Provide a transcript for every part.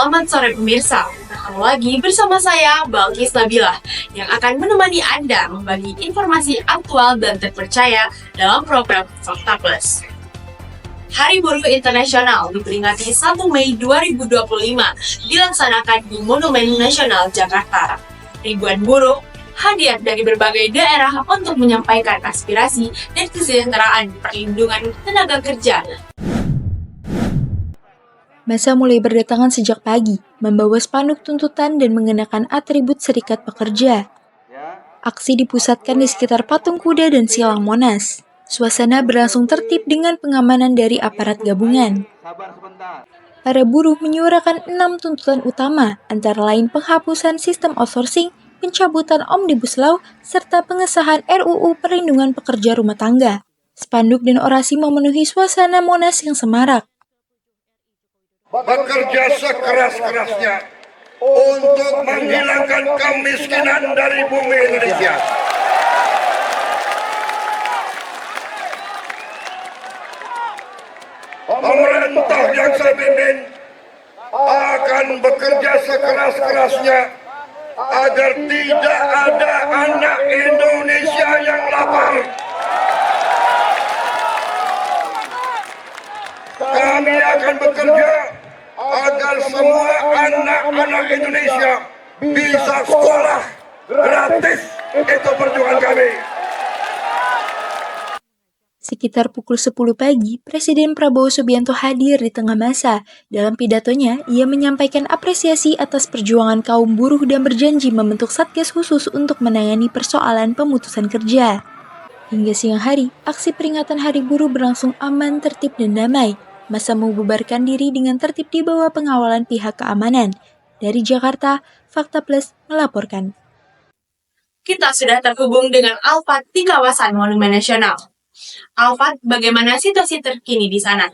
Selamat sore pemirsa, ketemu lagi bersama saya Balkis Nabila yang akan menemani Anda membagi informasi aktual dan terpercaya dalam program Fakta Plus. Hari Buruh Internasional diperingati 1 Mei 2025 dilaksanakan di Monumen Nasional Jakarta. Ribuan buruh hadir dari berbagai daerah untuk menyampaikan aspirasi dan kesejahteraan perlindungan tenaga kerja. Masa mulai berdatangan sejak pagi, membawa spanduk tuntutan dan mengenakan atribut serikat pekerja. Aksi dipusatkan di sekitar Patung Kuda dan Silang Monas. Suasana berlangsung tertib dengan pengamanan dari aparat gabungan. Para buruh menyuarakan 6 tuntutan utama, antara lain penghapusan sistem outsourcing, pencabutan Omnibus Law, serta pengesahan RUU Perlindungan Pekerja Rumah Tangga. Spanduk dan orasi memenuhi suasana Monas yang semarak. Bekerja sekeras-kerasnya untuk menghilangkan kemiskinan dari bumi Indonesia. Pemerintah yang saya pimpin akan bekerja sekeras-kerasnya agar tidak ada anak Indonesia yang lapar. Kami akan bekerja agar semua anak-anak Indonesia bisa sekolah gratis. Itu perjuangan kami. Sekitar pukul 10 pagi, Presiden Prabowo Subianto hadir di tengah massa. Dalam pidatonya, ia menyampaikan apresiasi atas perjuangan kaum buruh dan berjanji membentuk Satgas khusus untuk menangani persoalan pemutusan kerja. Hingga siang hari, aksi peringatan Hari Buruh berlangsung aman, tertib, dan damai. Massa membubarkan diri dengan tertib di bawah pengawalan pihak keamanan. Dari Jakarta, Fakta Plus melaporkan. Kita sudah terhubung dengan Alfat di kawasan Monumen Nasional. Alfat, bagaimana situasi terkini di sana?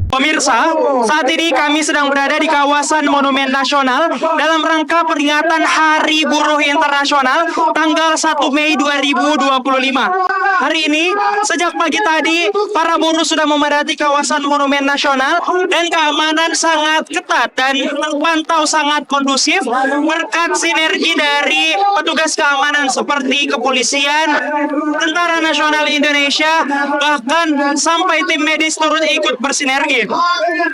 Pemirsa, saat ini kami sedang berada di kawasan Monumen Nasional dalam rangka peringatan Hari Buruh Internasional tanggal 1 Mei 2025. Hari ini, sejak pagi tadi, para buruh sudah memadati kawasan Monumen Nasional dan keamanan sangat ketat dan terpantau sangat kondusif berkat sinergi dari petugas keamanan seperti kepolisian, Tentara Nasional Indonesia, bahkan sampai tim medis turut ikut bersinergi.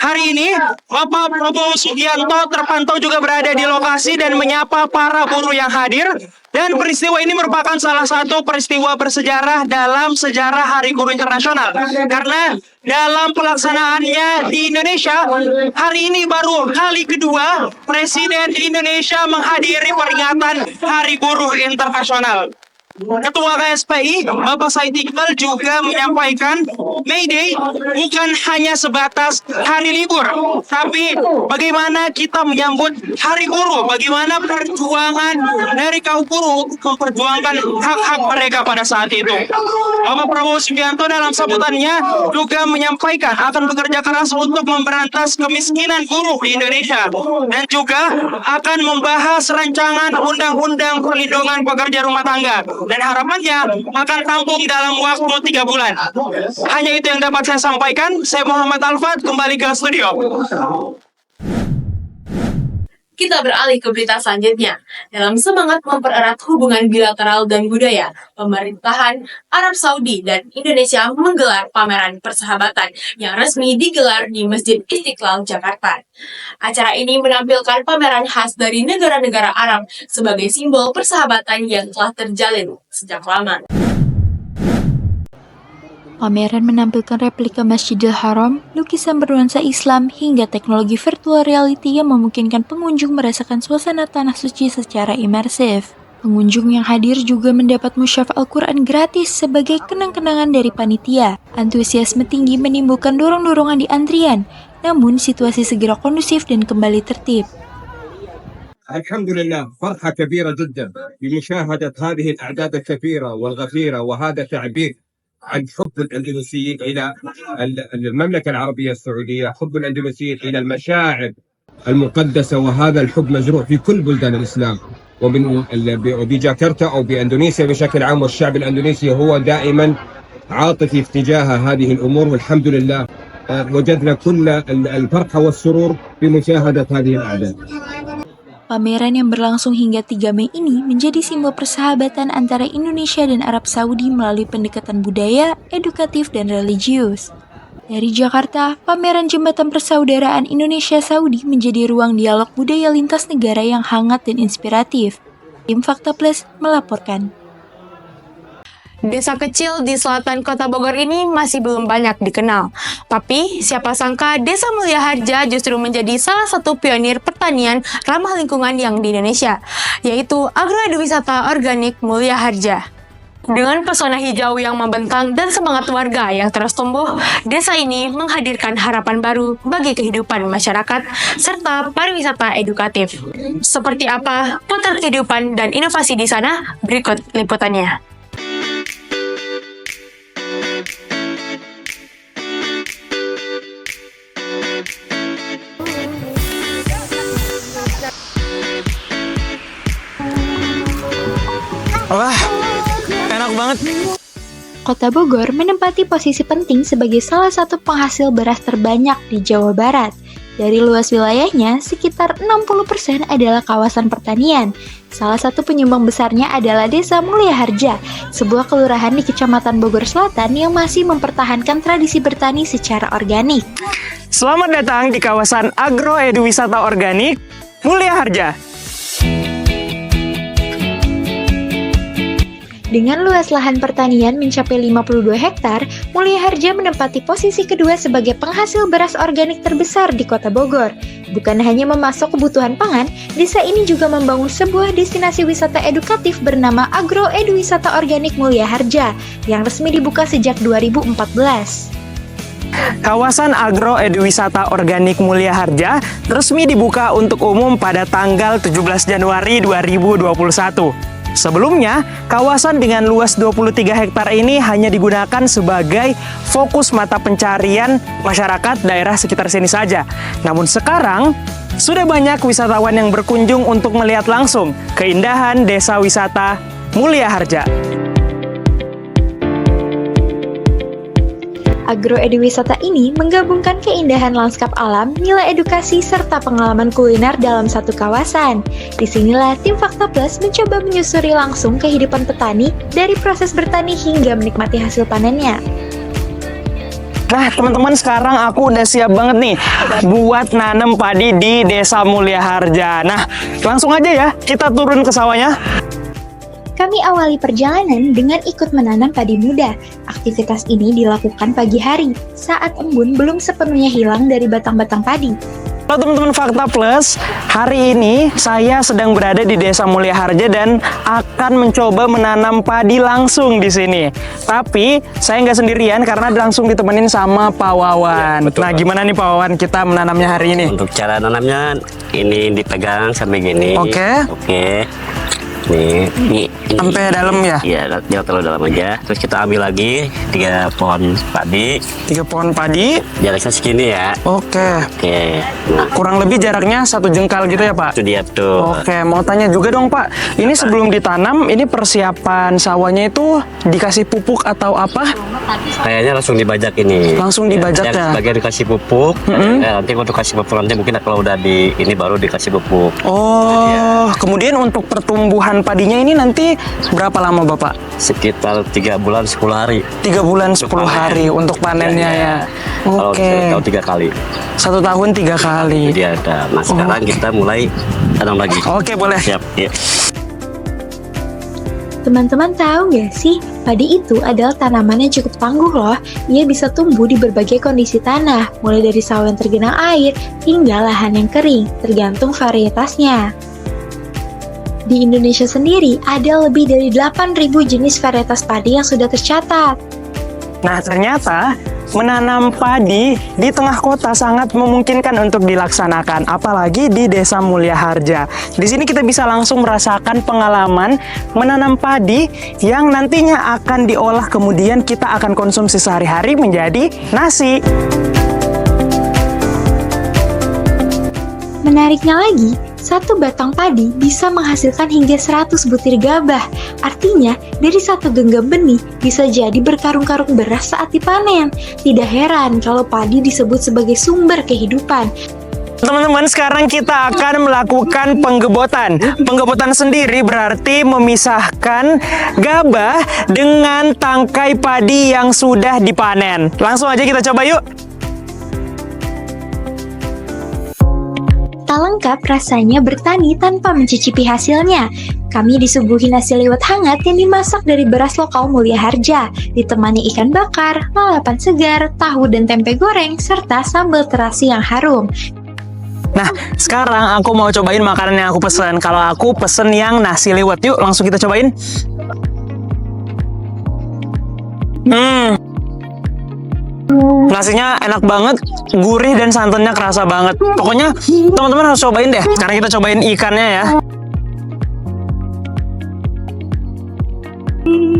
Hari ini, Bapak Prabowo Subianto terpantau juga berada di lokasi dan menyapa para buruh yang hadir. Dan peristiwa ini merupakan salah satu peristiwa bersejarah dalam sejarah Hari Buruh Internasional. Karena dalam pelaksanaannya di Indonesia, hari ini baru kali kedua Presiden Indonesia menghadiri peringatan Hari Buruh Internasional. Ketua KSPI, Bapak Said Iqbal juga menyampaikan May Day bukan hanya sebatas hari libur, tapi bagaimana kita menyambut Hari Buruh, bagaimana perjuangan dari kaum buruh memperjuangkan hak-hak mereka pada saat itu. Bapak Prabowo Subianto dalam sambutannya juga menyampaikan akan bekerja keras untuk memberantas kemiskinan buruh di Indonesia dan juga akan membahas rancangan Undang-Undang Perlindungan Pekerja Rumah Tangga. Dan harapannya akan tampung dalam waktu 3 bulan. Hanya itu yang dapat saya sampaikan. Saya Muhammad Alfat, kembali ke studio. Kita beralih ke berita selanjutnya. Dalam semangat mempererat hubungan bilateral dan budaya, pemerintahan Arab Saudi dan Indonesia menggelar pameran persahabatan yang resmi digelar di Masjid Istiqlal, Jakarta. Acara ini menampilkan pameran khas dari negara-negara Arab sebagai simbol persahabatan yang telah terjalin sejak lama. Pameran menampilkan replika Masjidil Haram, lukisan bernuansa Islam, hingga teknologi virtual reality yang memungkinkan pengunjung merasakan suasana tanah suci secara imersif. Pengunjung yang hadir juga mendapat mushaf Al-Quran gratis sebagai kenang-kenangan dari panitia. Antusiasme tinggi menimbulkan dorong-dorongan di antrian, namun situasi segera kondusif dan kembali tertib. الحمد لله فرحة كبيرة جدا بمشاهدة هذه الأعداد الكبيرة والغفيرة وهذا تعبير عن حب الأندلسيين إلى المملكة العربية السعودية، حب الأندلسيين إلى المشاعر المقدسة، وهذا الحب مزروع في كل بلدان الإسلام وبجاكرتا أو بأندونيسيا بشكل عام. والشعب الأندونيسي هو دائما عاطفي تجاه هذه الأمور، والحمد لله وجدنا كل الفرحة والسرور بمشاهدة هذه الأعداد. Pameran yang berlangsung hingga 3 Mei ini menjadi simbol persahabatan antara Indonesia dan Arab Saudi melalui pendekatan budaya, edukatif, dan religius. Dari Jakarta, pameran Jembatan Persaudaraan Indonesia-Saudi menjadi ruang dialog budaya lintas negara yang hangat dan inspiratif. Tim Fakta Plus melaporkan. Desa kecil di selatan kota Bogor ini masih belum banyak dikenal. Tapi, siapa sangka Desa Mulia Harja justru menjadi salah satu pionir pertanian ramah lingkungan yang di Indonesia, yaitu Agroeduwisata Organik Mulia Harja. Dengan pesona hijau yang membentang dan semangat warga yang terus tumbuh, desa ini menghadirkan harapan baru bagi kehidupan masyarakat serta pariwisata edukatif. Seperti apa potret kehidupan dan inovasi di sana? Berikut liputannya. Wah, enak banget. Kota Bogor menempati posisi penting sebagai salah satu penghasil beras terbanyak di Jawa Barat. Dari luas wilayahnya, sekitar 60% adalah kawasan pertanian. Salah satu penyumbang besarnya adalah Desa Mulia Harja, sebuah kelurahan di Kecamatan Bogor Selatan yang masih mempertahankan tradisi bertani secara organik. Selamat datang di kawasan Agroeduwisata Organik Mulia Harja. Dengan luas lahan pertanian mencapai 52 hektar, Mulia Harja menempati posisi kedua sebagai penghasil beras organik terbesar di Kota Bogor. Bukan hanya memasok kebutuhan pangan, desa ini juga membangun sebuah destinasi wisata edukatif bernama Agroeduwisata Organik Mulia Harja, yang resmi dibuka sejak 2014. Kawasan Agroeduwisata Organik Mulia Harja resmi dibuka untuk umum pada tanggal 17 Januari 2021. Sebelumnya, kawasan dengan luas 23 hektar ini hanya digunakan sebagai fokus mata pencarian masyarakat daerah sekitar sini saja. Namun sekarang, sudah banyak wisatawan yang berkunjung untuk melihat langsung keindahan desa wisata Mulia Harja. Agroeduwisata ini menggabungkan keindahan lanskap alam, nilai edukasi, serta pengalaman kuliner dalam satu kawasan. Disinilah tim Fakta Plus mencoba menyusuri langsung kehidupan petani dari proses bertani hingga menikmati hasil panennya. Nah teman-teman, sekarang aku udah siap banget nih buat nanam padi di Desa Mulia Harja. Nah langsung aja ya kita turun ke sawahnya. Kami awali perjalanan dengan ikut menanam padi muda. Aktivitas ini dilakukan pagi hari, saat embun belum sepenuhnya hilang dari batang-batang padi. Halo teman-teman Fakta Plus, hari ini saya sedang berada di Desa Mulia Harja dan akan mencoba menanam padi langsung di sini. Tapi saya nggak sendirian karena langsung ditemenin sama Pak Wawan. Betul, nah gimana nih Pak Wawan kita menanamnya hari ini? Untuk cara nanamnya ini dipegang sampai gini. Oke. Nih, Sampai dalam ya? Iya, jangan terlalu dalam aja. Terus kita ambil lagi 3 pohon padi. 3 pohon padi. Jaraknya segini ya. Oke. Nah, Kurang lebih jaraknya 1 jengkal gitu ya Pak? itu dia tuh. Oke, mau tanya juga dong Pak. Ini sebelum ditanam, ini persiapan sawahnya itu dikasih pupuk atau apa? Kayaknya langsung dibajak ini. Langsung dibajak ya? Bagian dikasih pupuk. Nanti untuk kasih pupuk nanti mungkin kalau udah di ini baru dikasih pupuk. Oh, kemudian untuk pertumbuhan padinya ini nanti berapa lama Bapak? Sekitar 3 bulan 10 hari. 3 bulan 10 hari untuk panennya ya. Oke. Kalau 3 kali. 1 tahun 3 kali. Jadi ada. Nah sekarang kita mulai tanam lagi. Oke, boleh. Siap. Ya. Teman-teman tahu nggak sih, padi itu adalah tanaman yang cukup tangguh loh. Ia bisa tumbuh di berbagai kondisi tanah, mulai dari sawah yang tergenang air hingga lahan yang kering, tergantung varietasnya. Di Indonesia sendiri, ada lebih dari 8.000 jenis varietas padi yang sudah tercatat. Nah, ternyata menanam padi di tengah kota sangat memungkinkan untuk dilaksanakan, apalagi di Desa Mulia Harja. Di sini kita bisa langsung merasakan pengalaman menanam padi yang nantinya akan diolah kemudian kita akan konsumsi sehari-hari menjadi nasi. Menariknya lagi, Satu batang padi bisa menghasilkan hingga 100 butir gabah. Artinya, dari satu genggam benih bisa jadi berkarung-karung beras saat dipanen. Tidak heran kalau padi disebut sebagai sumber kehidupan. Teman-teman, sekarang kita akan melakukan penggebotan. Penggebotan sendiri berarti memisahkan gabah dengan tangkai padi yang sudah dipanen. Langsung aja kita coba yuk. Tak lengkap rasanya bertani tanpa mencicipi hasilnya. Kami disuguhi nasi liwet hangat yang dimasak dari beras lokal Mulia Harja, ditemani ikan bakar, lalapan segar, tahu dan tempe goreng, serta sambal terasi yang harum. Nah, sekarang aku mau cobain makanan yang aku pesen. Kalau aku pesen yang nasi liwet, yuk langsung kita cobain. Nasinya enak banget, gurih dan santannya kerasa banget. Pokoknya teman-teman harus cobain deh. Sekarang kita cobain ikannya ya.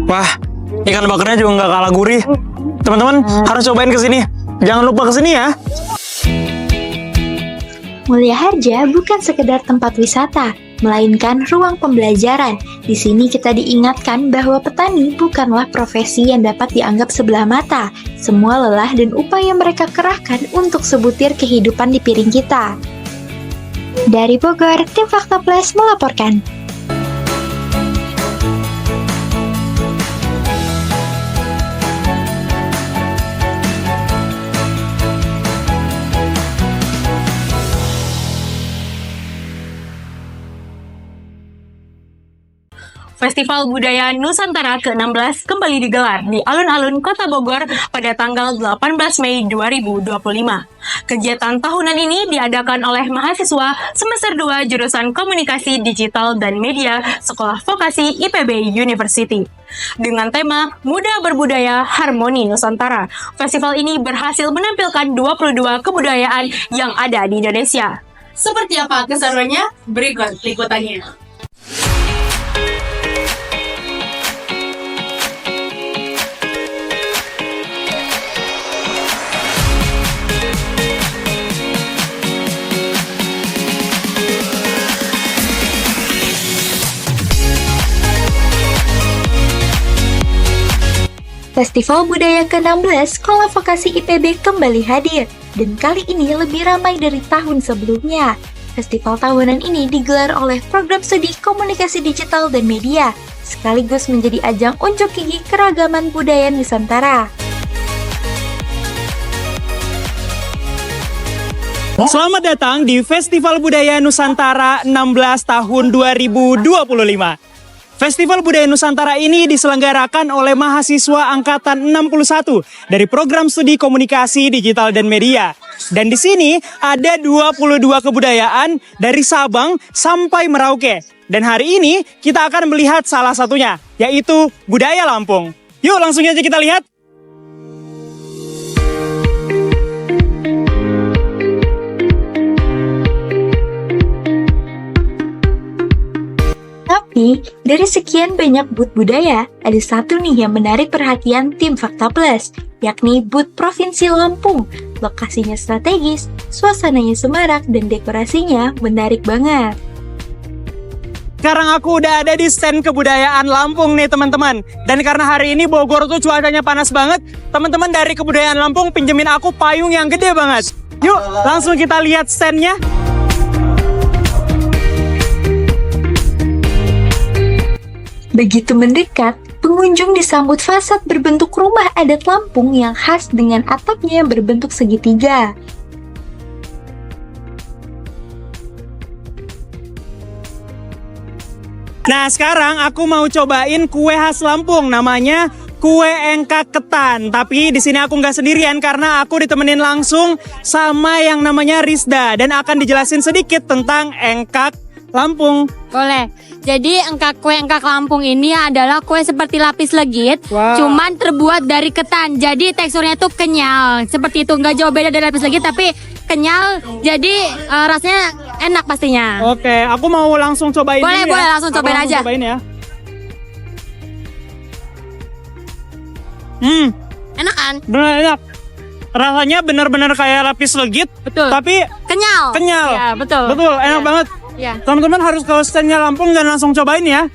Wah, ikan bakarnya juga nggak kalah gurih. Teman-teman harus cobain kesini. Jangan lupa kesini ya. Mulia Harja bukan sekedar tempat wisata, melainkan ruang pembelajaran. Di sini kita diingatkan bahwa petani bukanlah profesi yang dapat dianggap sebelah mata. Semua lelah dan upaya mereka kerahkan untuk sebutir kehidupan di piring kita. Dari Bogor, tim Fakta Plus melaporkan. Festival Budaya Nusantara ke-16 kembali digelar di alun-alun Kota Bogor pada tanggal 18 Mei 2025. Kegiatan tahunan ini diadakan oleh mahasiswa semester 2 jurusan Komunikasi Digital dan Media Sekolah Vokasi IPB University. Dengan tema Muda Berbudaya Harmoni Nusantara, festival ini berhasil menampilkan 22 kebudayaan yang ada di Indonesia. Seperti apa keseruannya? Berikut liputannya. Festival Budaya ke-16 Sekolah Vokasi IPB kembali hadir, dan kali ini lebih ramai dari tahun sebelumnya. Festival tahunan ini digelar oleh Program Studi Komunikasi Digital dan Media, sekaligus menjadi ajang unjuk gigi keragaman budaya Nusantara. Selamat datang di Festival Budaya Nusantara 16 tahun 2025. Festival Budaya Nusantara ini diselenggarakan oleh mahasiswa angkatan 61 dari Program Studi Komunikasi Digital dan Media. Dan di sini ada 22 kebudayaan dari Sabang sampai Merauke. Dan hari ini kita akan melihat salah satunya, yaitu budaya Lampung. Yuk langsung aja kita lihat. Tapi, dari sekian banyak booth budaya, ada satu nih yang menarik perhatian tim Fakta Plus, yakni booth Provinsi Lampung. Lokasinya strategis, suasananya semarak, dan dekorasinya menarik banget. Sekarang aku udah ada di stand kebudayaan Lampung nih teman-teman. Dan karena hari ini Bogor tuh cuacanya panas banget, teman-teman dari kebudayaan Lampung pinjemin aku payung yang gede banget. Yuk langsung kita lihat standnya. Begitu mendekat, pengunjung disambut fasad berbentuk rumah adat Lampung yang khas dengan atapnya berbentuk segitiga. Nah sekarang aku mau cobain kue khas Lampung, namanya kue engkak ketan. Tapi di sini aku nggak sendirian karena aku ditemenin langsung sama yang namanya Rizda dan akan dijelasin sedikit tentang engkak Lampung. Boleh. Jadi kue engkak Lampung ini adalah kue seperti lapis legit, cuman terbuat dari ketan. Jadi teksturnya tuh kenyal. Seperti itu, nggak jauh beda dari lapis legit tapi kenyal. Jadi rasanya enak pastinya. Oke, aku mau langsung cobain Boleh, dulu ya. langsung cobain aja. Cobain ya. Enak kan? Bener enak. Rasanya bener-bener kayak lapis legit. Betul. Tapi Kenyal. kenyal. Ya, betul. Betul, enak Ya. banget. Ya. Teman-teman harus ke standnya Lampung dan langsung cobain ya.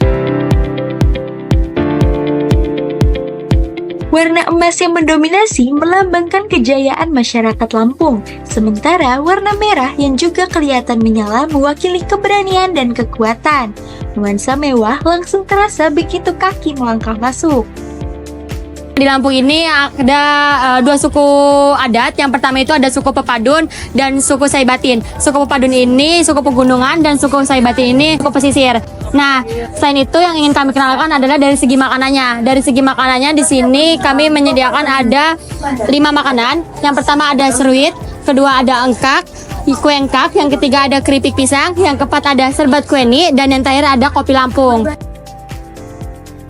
Warna emas yang mendominasi melambangkan kejayaan masyarakat Lampung, sementara warna merah yang juga kelihatan menyala mewakili keberanian dan kekuatan. Nuansa mewah langsung terasa begitu kaki melangkah masuk. Di Lampung ini ada dua suku adat. Yang pertama itu ada suku Pepadun dan suku Saibatin. Suku Pepadun ini suku pegunungan dan suku Saibatin ini suku pesisir. Nah, selain itu yang ingin kami kenalkan adalah dari segi makanannya. Dari segi makanannya di sini kami menyediakan ada 5 makanan. Yang pertama ada seruit, kedua ada engkak, kue engkak, yang ketiga ada keripik pisang, yang keempat ada serbat kueni, dan yang terakhir ada kopi Lampung.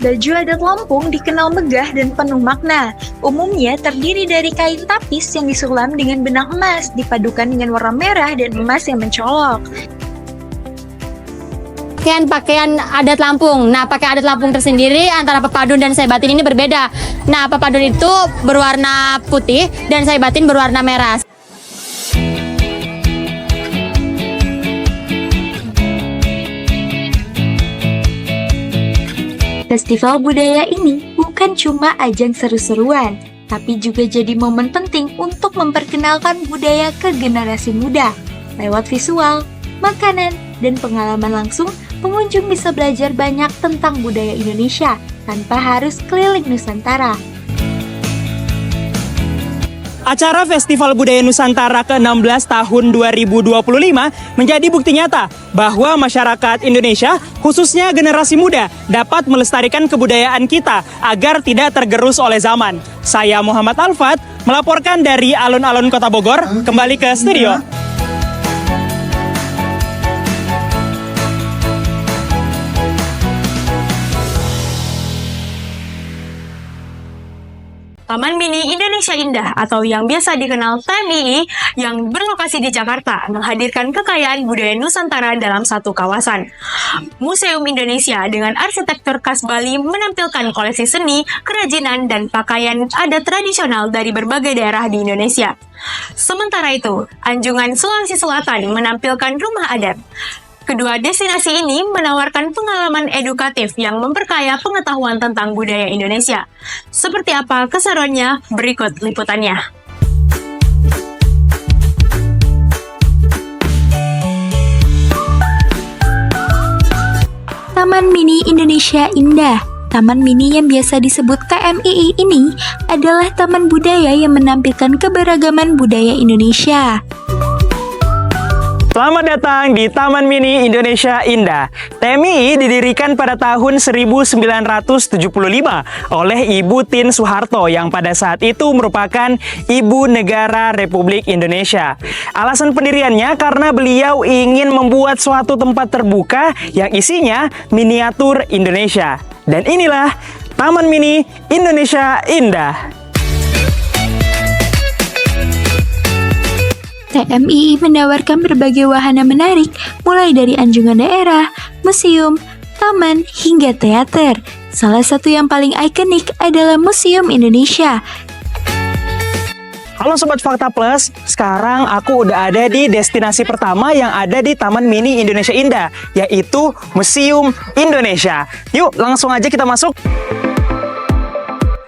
Baju adat Lampung dikenal megah dan penuh makna. Umumnya terdiri dari kain tapis yang disulam dengan benang emas, dipadukan dengan warna merah dan emas yang mencolok. Pakaian adat Lampung. Nah, pakaian adat Lampung tersendiri antara Pepadun dan Saibatin ini berbeda. Nah, Pepadun itu berwarna putih dan Saibatin berwarna merah. Festival budaya ini bukan cuma ajang seru-seruan, tapi juga jadi momen penting untuk memperkenalkan budaya ke generasi muda. Lewat visual, makanan, dan pengalaman langsung, pengunjung bisa belajar banyak tentang budaya Indonesia tanpa harus keliling Nusantara. Acara Festival Budaya Nusantara ke-16 tahun 2025 menjadi bukti nyata bahwa masyarakat Indonesia, khususnya generasi muda, dapat melestarikan kebudayaan kita agar tidak tergerus oleh zaman. Saya Muhammad Alfat, melaporkan dari alun-alun Kota Bogor, kembali ke studio. Taman Mini Indonesia Indah atau yang biasa dikenal TMII yang berlokasi di Jakarta menghadirkan kekayaan budaya Nusantara dalam satu kawasan. Museum Indonesia dengan arsitektur khas Bali menampilkan koleksi seni, kerajinan, dan pakaian adat tradisional dari berbagai daerah di Indonesia. Sementara itu, Anjungan Sulawesi Selatan menampilkan rumah adat. Kedua destinasi ini menawarkan pengalaman edukatif yang memperkaya pengetahuan tentang budaya Indonesia. Seperti apa keseruannya? Berikut liputannya. Taman Mini Indonesia Indah. Taman Mini yang biasa disebut TMII ini adalah taman budaya yang menampilkan keberagaman budaya Indonesia. Selamat datang di Taman Mini Indonesia Indah. TMII didirikan pada tahun 1975 oleh Ibu Tien Soeharto yang pada saat itu merupakan Ibu Negara Republik Indonesia. Alasan pendiriannya karena beliau ingin membuat suatu tempat terbuka yang isinya miniatur Indonesia. Dan inilah Taman Mini Indonesia Indah. TMII menawarkan berbagai wahana menarik, mulai dari anjungan daerah, museum, taman, hingga teater. Salah satu yang paling ikonik adalah Museum Indonesia. Halo Sobat Fakta Plus, sekarang aku udah ada di destinasi pertama yang ada di Taman Mini Indonesia Indah, yaitu Museum Indonesia. Yuk, langsung aja kita masuk.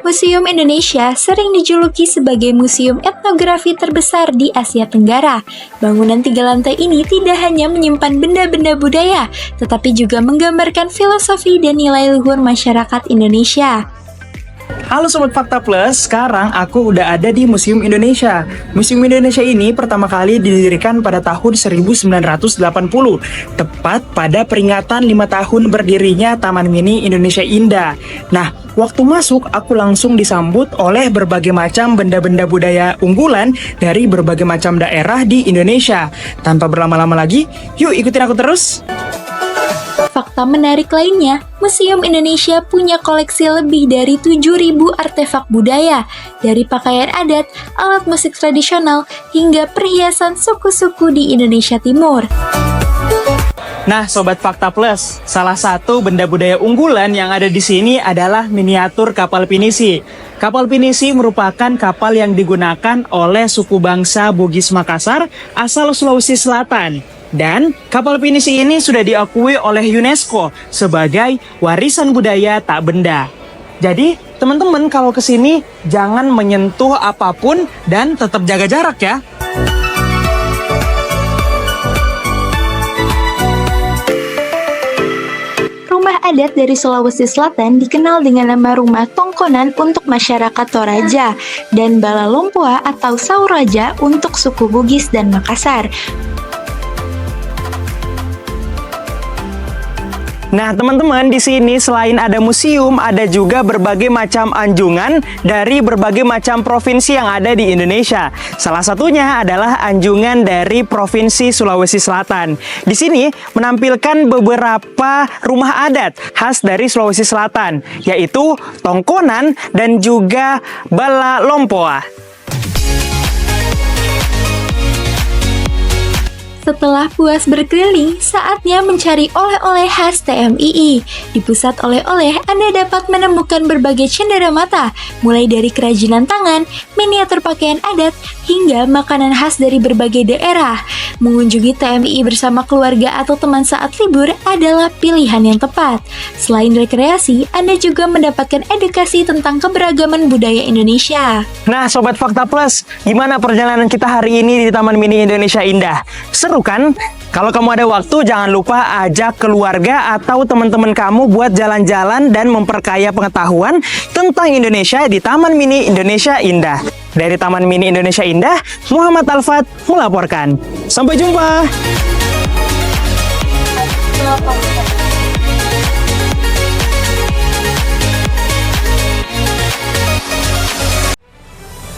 Museum Indonesia sering dijuluki sebagai museum etnografi terbesar di Asia Tenggara. Bangunan 3 lantai ini tidak hanya menyimpan benda-benda budaya, tetapi juga menggambarkan filosofi dan nilai luhur masyarakat Indonesia. Halo Sobat Fakta Plus, sekarang aku udah ada di Museum Indonesia. Museum Indonesia ini pertama kali didirikan pada tahun 1980, tepat pada peringatan 5 tahun berdirinya Taman Mini Indonesia Indah. Nah, waktu masuk aku langsung disambut oleh berbagai macam benda-benda budaya unggulan dari berbagai macam daerah di Indonesia. Tanpa berlama-lama lagi, yuk ikutin aku terus. Fakta menarik lainnya, Museum Indonesia punya koleksi lebih dari 7.000 artefak budaya, dari pakaian adat, alat musik tradisional, hingga perhiasan suku-suku di Indonesia Timur. Nah, Sobat Fakta Plus, salah satu benda budaya unggulan yang ada di sini adalah miniatur kapal pinisi. Kapal pinisi merupakan kapal yang digunakan oleh suku bangsa Bugis Makassar asal Sulawesi Selatan. Dan kapal pinisi ini sudah diakui oleh UNESCO sebagai warisan budaya tak benda. Jadi, teman-teman kalau kesini jangan menyentuh apapun dan tetap jaga jarak ya. Rumah adat dari Sulawesi Selatan dikenal dengan nama Rumah Tongkonan untuk masyarakat Toraja dan Bala Lompoa atau Sauraja untuk suku Bugis dan Makassar. Nah, teman-teman, di sini selain ada museum, ada juga berbagai macam anjungan dari berbagai macam provinsi yang ada di Indonesia. Salah satunya adalah anjungan dari Provinsi Sulawesi Selatan. Di sini menampilkan beberapa rumah adat khas dari Sulawesi Selatan, yaitu Tongkonan dan juga Bala Lompoa. Setelah puas berkeliling, saatnya mencari oleh-oleh khas TMII. Di pusat oleh-oleh, Anda dapat menemukan berbagai cenderamata, mulai dari kerajinan tangan, miniatur pakaian adat, hingga makanan khas dari berbagai daerah. Mengunjungi TMII bersama keluarga atau teman saat libur adalah pilihan yang tepat. Selain rekreasi, Anda juga mendapatkan edukasi tentang keberagaman budaya Indonesia. Nah, Sobat Fakta Plus, gimana perjalanan kita hari ini di Taman Mini Indonesia Indah? Seru kan? Kalau kamu ada waktu, jangan lupa ajak keluarga atau teman-teman kamu buat jalan-jalan dan memperkaya pengetahuan tentang Indonesia di Taman Mini Indonesia Indah. Dari Taman Mini Indonesia Indah, Muhammad Alfat melaporkan. Sampai jumpa!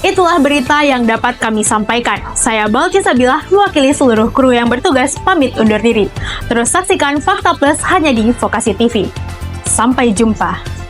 Itulah berita yang dapat kami sampaikan. Saya Balkis Sabilah, mewakili seluruh kru yang bertugas, pamit undur diri. Terus saksikan Fakta Plus hanya di Vokasi TV. Sampai jumpa.